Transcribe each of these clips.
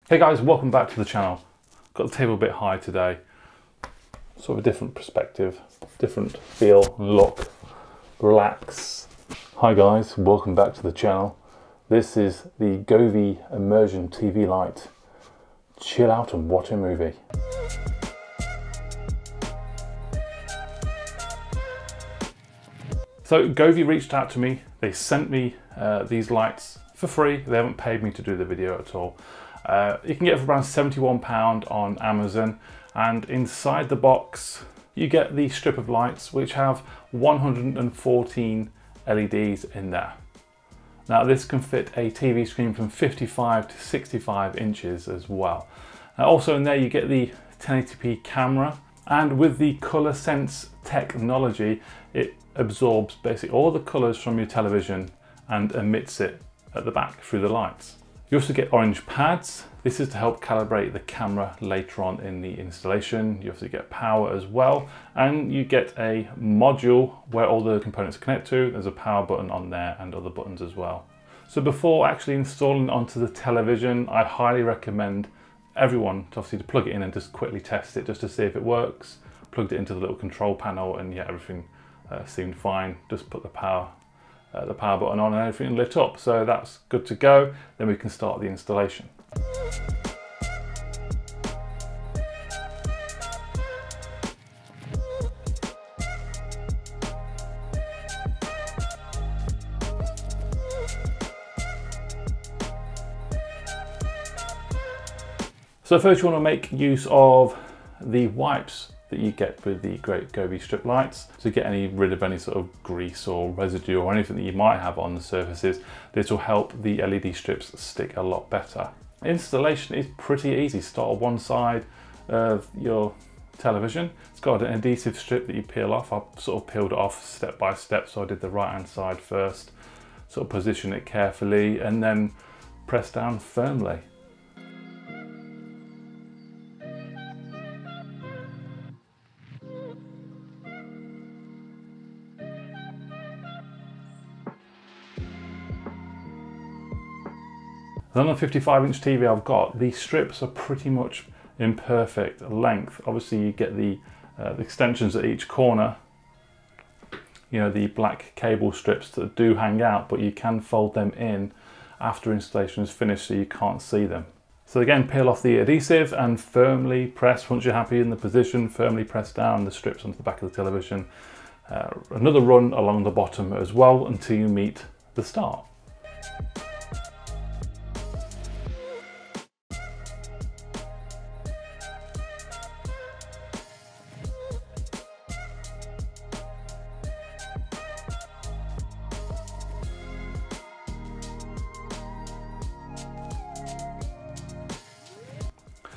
Hey guys, welcome back to the channel. Got the table a bit high today. Sort of a different perspective, different feel, look, relax. Hi guys, welcome back to the channel. This is the Govee Immersion TV light. Chill out and watch a movie. So Govee reached out to me. They sent me these lights for free. They haven't paid me to do the video at all. You can get it for around £71 on Amazon, and inside the box you get the strip of lights which have 114 LEDs in there. Now this can fit a TV screen from 55 to 65 inches as well. Also in there you get the 1080p camera, and with the colour sense technology it absorbs basically all the colours from your television and emits it at the back through the lights. You also get orange pads. This is to help calibrate the camera later on in the installation. You also get power as well, and you get a module where all the components connect to. There's a power button on there and other buttons as well. So before actually installing it onto the television, I highly recommend everyone to obviously plug it in and just quickly test it just to see if it works. Plugged it into the little control panel and yeah, everything seemed fine. Just put the power button on and everything lit up, so that's good to go. Then we can start the installation. So first you want to make use of the wipes that you get with the great Govee strip lights to get rid of any sort of grease or residue or anything that you might have on the surfaces. This will help the LED strips stick a lot better. Installation is pretty easy. Start on one side of your television. It's got an adhesive strip that you peel off. I've sort of peeled it off step by step, so I did the right hand side first. Sort of position it carefully and then press down firmly. On the 55-inch TV I've got, the strips are pretty much in perfect length. Obviously you get the extensions at each corner, you know, the black cable strips that do hang out, but you can fold them in after installation is finished so you can't see them. So again, peel off the adhesive and firmly press, once you're happy in the position, firmly press down the strips onto the back of the television. Another run along the bottom as well until you meet the start.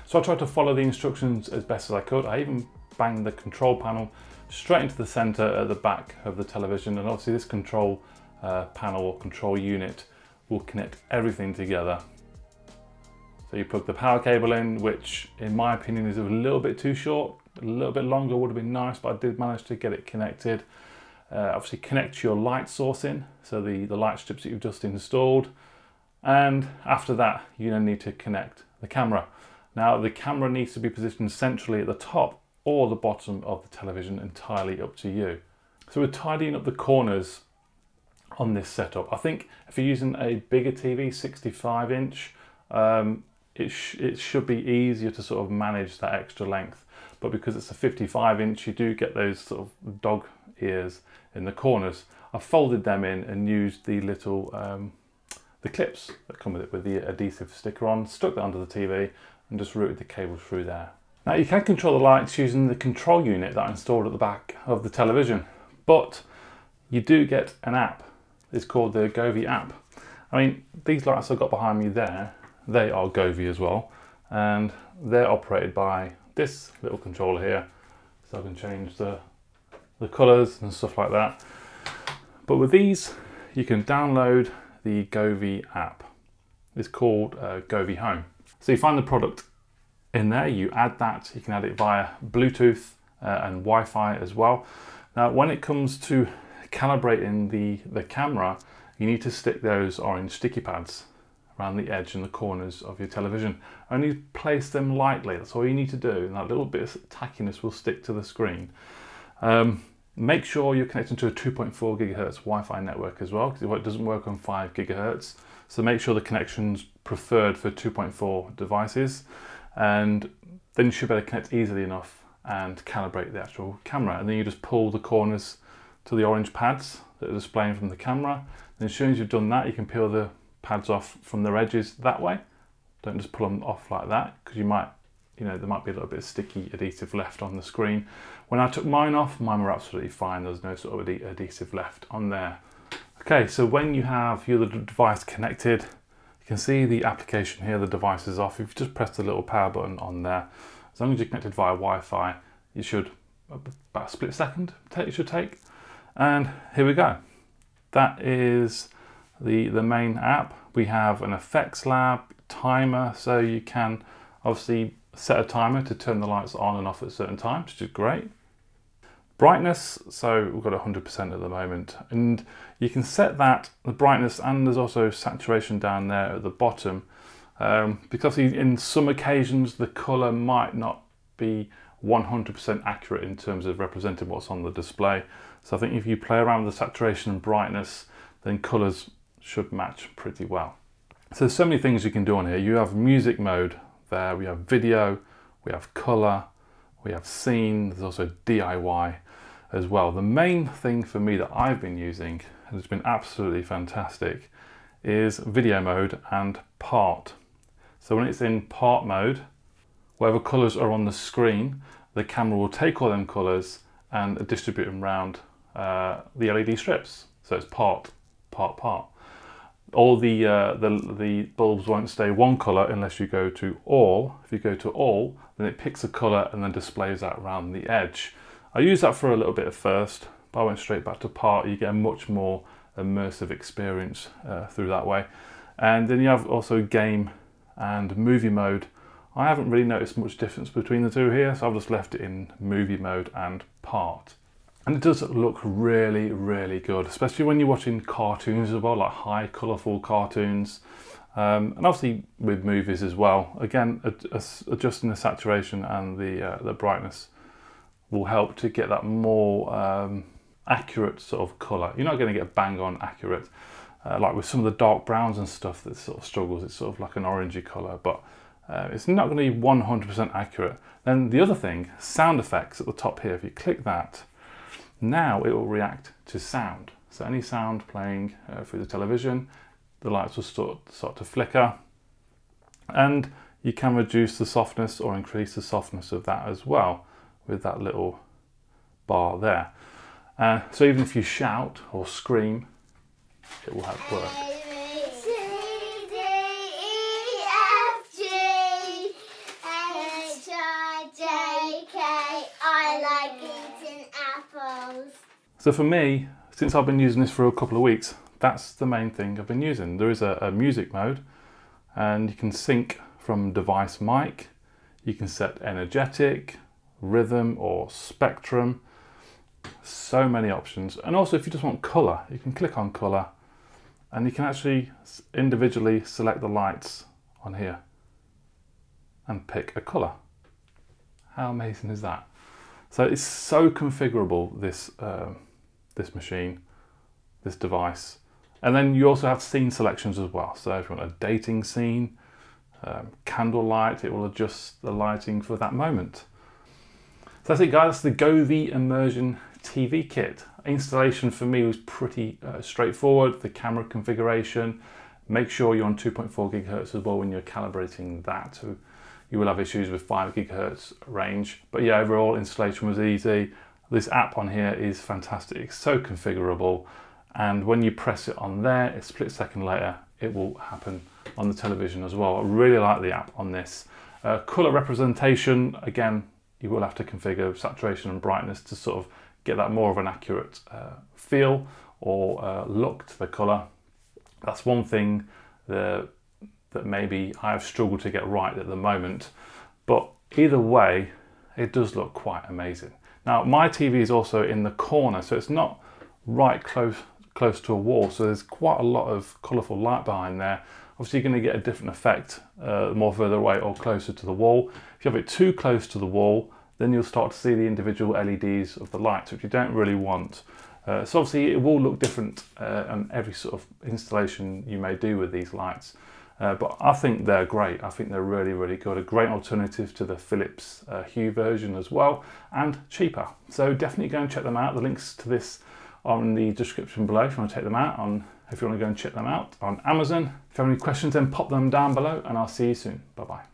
So I tried to follow the instructions as best as I could. I even banged the control panel straight into the center at the back of the television, and obviously this control panel or control unit will connect everything together. So you plug the power cable in, which in my opinion is a little bit too short. A little bit longer would have been nice, but I did manage to get it connected. Obviously connect your light source in, so the light strips that you've just installed. And after that, you then need to connect the camera. Now the camera needs to be positioned centrally at the top or the bottom of the television, entirely up to you. So we're tidying up the corners on this setup. I think if you're using a bigger TV, 65 inch, it should be easier to sort of manage that extra length. But because it's a 55 inch, you do get those sort of dog ears in the corners. I folded them in and used the little the clips that come with it with the adhesive sticker on, stuck that onto the TV and just routed the cable through there. Now you can control the lights using the control unit that I installed at the back of the television, but you do get an app. It's called the Govee App. I mean, these lights I've got behind me there, they are Govee as well, and they're operated by this little controller here, so I can change the colours and stuff like that. But with these, you can download the Govee app. It's called Govee Home. So you find the product in there, you add that, you can add it via Bluetooth and Wi-Fi as well. Now when it comes to calibrating the camera, you need to stick those orange sticky pads around the edge and the corners of your television. Only place them lightly, that's all you need to do, and that little bit of tackiness will stick to the screen. Make sure you're connecting to a 2.4 gigahertz Wi-Fi network as well, because it doesn't work on 5 gigahertz. So make sure the connection's preferred for 2.4 devices, and then you should be able to connect easily enough and calibrate the actual camera. And then you just pull the corners to the orange pads that are displaying from the camera. And as soon as you've done that, you can peel the pads off from their edges that way. Don't just pull them off like that, because you might, there might be a little bit of sticky adhesive left on the screen. When I took mine off, mine were absolutely fine. There's no sort of adhesive left on there. Okay, so when you have your device connected, you can see the application here, the device is off. If you just press the little power button on there, as long as you're connected via Wi-Fi, you should, about a split second, it should take. And here we go. That is the main app. We have an effects lab, timer, so you can obviously set a timer to turn the lights on and off at certain times, which is great. Brightness, so we've got 100% at the moment, and you can set that, the brightness, and there's also saturation down there at the bottom, because in some occasions the colour might not be 100% accurate in terms of representing what's on the display. So I think if you play around with the saturation and brightness, then colours should match pretty well. So there's so many things you can do on here. You have music mode there, we have video, we have colour, we have scene, there's also DIY as well. The main thing for me that I've been using, and it's been absolutely fantastic, is video mode and part. So when it's in part mode, whatever colours are on the screen, the camera will take all them colours and distribute them around the LED strips. So it's part. All the bulbs won't stay one colour unless you go to all. If you go to all, then it picks a colour and then displays that around the edge. I used that for a little bit at first, but I went straight back to part. You get a much more immersive experience through that way. And then you have also game and movie mode. I haven't really noticed much difference between the two here, so I've just left it in movie mode and part. And it does look really, really good, especially when you're watching cartoons as well, like high colourful cartoons. And obviously with movies as well. Again, adjusting the saturation and the brightness will help to get that more accurate sort of colour. You're not going to get bang on accurate, like with some of the dark browns and stuff that sort of struggles. It's sort of like an orangey colour, but it's not going to be 100% accurate. Then the other thing, sound effects at the top here, if you click that, now it will react to sound. So any sound playing through the television, the lights will start to flicker, and you can reduce the softness or increase the softness of that as well with that little bar there. So even if you shout or scream, it will have work. So for me, since I've been using this for a couple of weeks, that's the main thing I've been using. There is a music mode, and you can sync from device mic. You can set energetic, rhythm, or spectrum. So many options. And also if you just want color, you can click on color and you can actually individually select the lights on here and pick a color. How amazing is that? So it's so configurable, this this machine, this device. And then you also have scene selections as well. So if you want a dating scene, candlelight, it will adjust the lighting for that moment. So that's it guys, that's the Govee Immersion TV kit. Installation for me was pretty straightforward. The camera configuration, make sure you're on 2.4 gigahertz as well when you're calibrating that. So you will have issues with 5 gigahertz range. But yeah, overall installation was easy. This app on here is fantastic. It's so configurable. And when you press it on there, a split second later, it will happen on the television as well. I really like the app on this. Color representation, again, you will have to configure saturation and brightness to sort of get that more of an accurate feel or look to the color. That's one thing that maybe I've struggled to get right at the moment, but either way, it does look quite amazing. Now, my TV is also in the corner, so it's not right close to a wall, so there's quite a lot of colourful light behind there. obviously you're going to get a different effect the more further away or closer to the wall. If you have it too close to the wall, then you'll start to see the individual LEDs of the lights, which you don't really want. So obviously it will look different on every sort of installation you may do with these lights. But I think they're great. I think they're really, really good. A great alternative to the Phillips Hue version as well, and cheaper. So definitely go and check them out. The links to this are in the description below if you want to take them out if you want to go and check them out on Amazon. If you have any questions, then pop them down below, and I'll see you soon. Bye-bye.